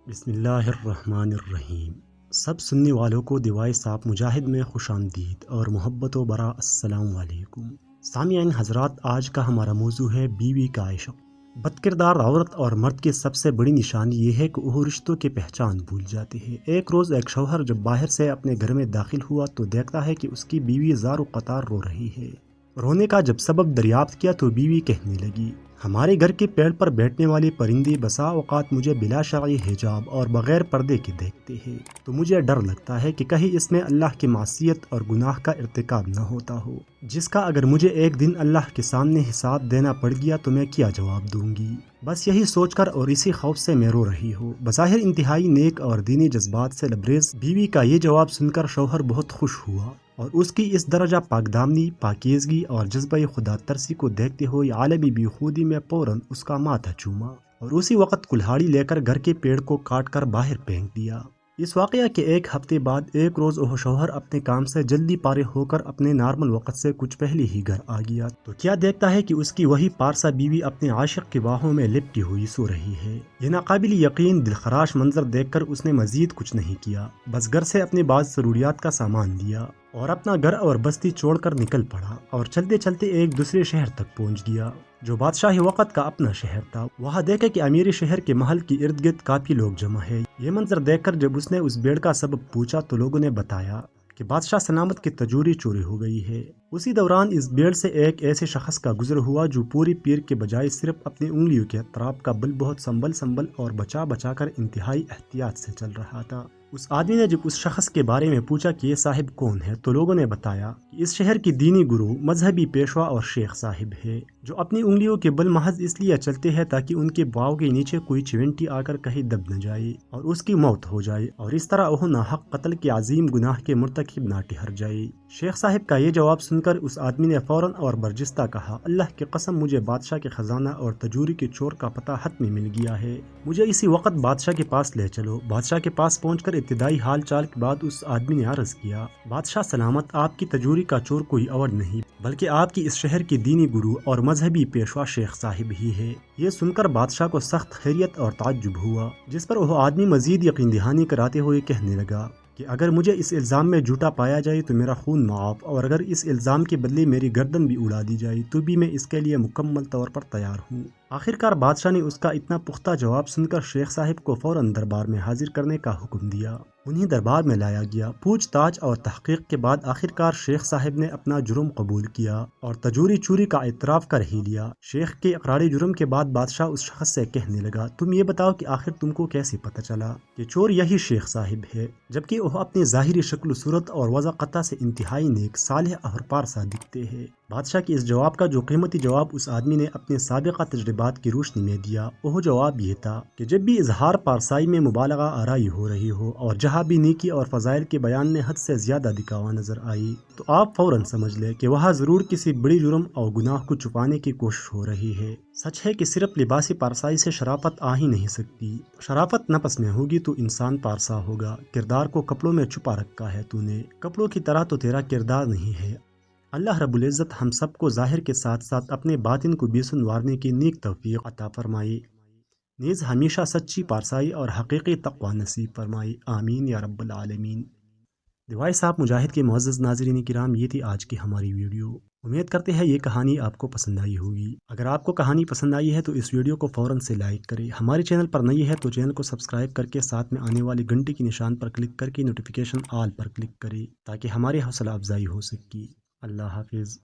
بسم اللہ الرحمن الرحیم۔ سب سننے والوں کو دیوائے صاحب مجاہد میں خوش آمدید اور محبت و برا السلام علیکم۔ سامعین حضرات، آج کا ہمارا موضوع ہے بیوی کا عشق۔ بد کردار عورت اور مرد کی سب سے بڑی نشانی یہ ہے کہ وہ رشتوں کی پہچان بھول جاتے ہیں۔ ایک روز ایک شوہر جب باہر سے اپنے گھر میں داخل ہوا تو دیکھتا ہے کہ اس کی بیوی زارو قطار رو رہی ہے۔ رونے کا جب سبب دریافت کیا تو بیوی کہنے لگی، ہمارے گھر کے پیڑ پر بیٹھنے والے پرندے بسا اوقات مجھے بلا شرعی حجاب اور بغیر پردے کے دیکھتے ہیں، تو مجھے ڈر لگتا ہے کہ کہیں اس میں اللہ کی معصیت اور گناہ کا ارتکاب نہ ہوتا ہو، جس کا اگر مجھے ایک دن اللہ کے سامنے حساب دینا پڑ گیا تو میں کیا جواب دوں گی۔ بس یہی سوچ کر اور اسی خوف سے میں رو رہی ہوں۔ بظاہر انتہائی نیک اور دینی جذبات سے لبریز بیوی کا یہ جواب سن کر شوہر بہت خوش ہوا، اور اس کی اس درجہ پاک دامنی، پاکیزگی اور جذبہ خدا ترسی کو دیکھتے ہوئے عالمی بے خودی میں فوراً اس کا ماتھا چوما اور اسی وقت کلہاڑی لے کر گھر کے پیڑ کو کاٹ کر باہر پھینک دیا۔ اس واقعہ کے ایک ہفتے بعد ایک روز وہ شوہر اپنے کام سے جلدی فارغ ہو کر اپنے نارمل وقت سے کچھ پہلے ہی گھر آ گیا تو کیا دیکھتا ہے کہ اس کی وہی پارسا بیوی اپنے عاشق کے باہوں میں لپٹی ہوئی سو رہی ہے۔ یہ ناقابل یقین دلخراش منظر دیکھ کر اس نے مزید کچھ نہیں کیا، بس گھر سے اپنے بعض ضروریات کا سامان لیا اور اپنا گھر اور بستی چھوڑ کر نکل پڑا اور چلتے چلتے ایک دوسرے شہر تک پہنچ گیا جو بادشاہی وقت کا اپنا شہر تھا۔ وہاں دیکھا کہ امیری شہر کے محل کی ارد گرد کافی لوگ جمع ہے۔ یہ منظر دیکھ کر جب اس نے اس بھیڑ کا سبب پوچھا تو لوگوں نے بتایا کہ بادشاہ سلامت کی تجوری چوری ہو گئی ہے۔ اسی دوران اس بھیڑ سے ایک ایسے شخص کا گزر ہوا جو پوری پیر کے بجائے صرف اپنی انگلیوں کے اطراف کا بل بہت سنبھل اور بچا بچا کر انتہائی احتیاط سے چل رہا تھا۔ اس آدمی نے جب اس شخص کے بارے میں پوچھا کہ یہ صاحب کون ہے تو لوگوں نے بتایا کہ اس شہر کی دینی گرو، مذہبی پیشوا اور شیخ صاحب ہے، جو اپنی انگلیوں کے بل محض اس لیے چلتے ہیں تاکہ ان کے پاؤں کے نیچے کوئی چیونٹی آ کر کہیں دب نہ جائے اور اس کی موت ہو جائے، اور اس طرح وہ ناحق قتل کے عظیم گناہ کے مرتکب نہ ٹھہر جائے۔ شیخ صاحب کا یہ جواب سن کر اس آدمی نے فوراً اور برجستہ کہا، اللہ کی قسم مجھے بادشاہ کے خزانہ اور تجوری کے چور کا پتہ حتمی مل گیا ہے، مجھے اسی وقت بادشاہ کے پاس لے چلو۔ بادشاہ کے پاس پہنچ کر ابتدائی حال چال کے بعد اس آدمی نے عرض کیا، بادشاہ سلامت، آپ کی تجوری کا چور کوئی اور نہیں بلکہ آپ کی اس شہر کی دینی گرو اور مذہبی پیشوا شیخ صاحب ہی ہے۔ یہ سن کر بادشاہ کو سخت خیریت اور تعجب ہوا، جس پر وہ آدمی مزید یقین دہانی کراتے ہوئے کہنے لگا کہ اگر مجھے اس الزام میں جھوٹا پایا جائے تو میرا خون معاف، اور اگر اس الزام کے بدلے میری گردن بھی اڑا دی جائے تو بھی میں اس کے لیے مکمل طور پر تیار ہوں۔ آخرکار بادشاہ نے اس کا اتنا پختہ جواب سن کر شیخ صاحب کو فوراً دربار میں حاضر کرنے کا حکم دیا۔ انہیں دربار میں لایا گیا۔ پوچھ تاچھ اور تحقیق کے بعد آخرکار شیخ صاحب نے اپنا جرم قبول کیا اور تجوری چوری کا اعتراف کر ہی لیا۔ شیخ کے اقراری جرم کے بعد بادشاہ اس شخص سے کہنے لگا، تم یہ بتاؤ کہ آخر تم کو کیسے پتہ چلا کہ چور یہی شیخ صاحب ہے، جبکہ وہ اپنی ظاہری شکل و صورت اور وضع قطع سے انتہائی نیک، صالح اور پارسا دکھتے ہیں۔ بادشاہ کے اس جواب کا جو قیمتی جواب اس آدمی نے اپنے سابقہ تجربات کی روشنی میں دیا، وہ جواب یہ تھا کہ جب بھی اظہار پارسائی میں مبالغہ آرائی ہو رہی ہو اور جہاں بھی نیکی اور فضائل کے بیان میں حد سے زیادہ دکھاوا نظر آئی تو آپ فوراً سمجھ لیں کہ وہاں ضرور کسی بڑی جرم اور گناہ کو چھپانے کی کوشش ہو رہی ہے۔ سچ ہے کہ صرف لباسی پارسائی سے شرافت آ ہی نہیں سکتی، شرافت نفس میں ہوگی تو انسان پارسا ہوگا۔ کردار کو کپڑوں میں چھپا رکھا ہے تو نے، کپڑوں کی طرح تو تیرا کردار نہیں ہے۔ اللہ رب العزت ہم سب کو ظاہر کے ساتھ ساتھ اپنے باطن کو بھی سنوارنے کی نیک توفیق عطا فرمائے، نیز ہمیشہ سچی پارسائی اور حقیقی تقوی نصیب فرمائے، آمین یا رب العالمین۔ دیوائے صاحب مجاہد کے معزز ناظرین کرام، یہ تھی آج کی ہماری ویڈیو۔ امید کرتے ہیں یہ کہانی آپ کو پسند آئی ہوگی۔ اگر آپ کو کہانی پسند آئی ہے تو اس ویڈیو کو فوراً سے لائک کریں۔ ہمارے چینل پر نئی ہے تو چینل کو سبسکرائب کر کے ساتھ میں آنے والی گھنٹی کی نشان پر کلک کر کے نوٹیفیکیشن آل پر کلک کریں تاکہ ہماری حوصلہ افزائی ہو سکے۔ اللہ حافظ۔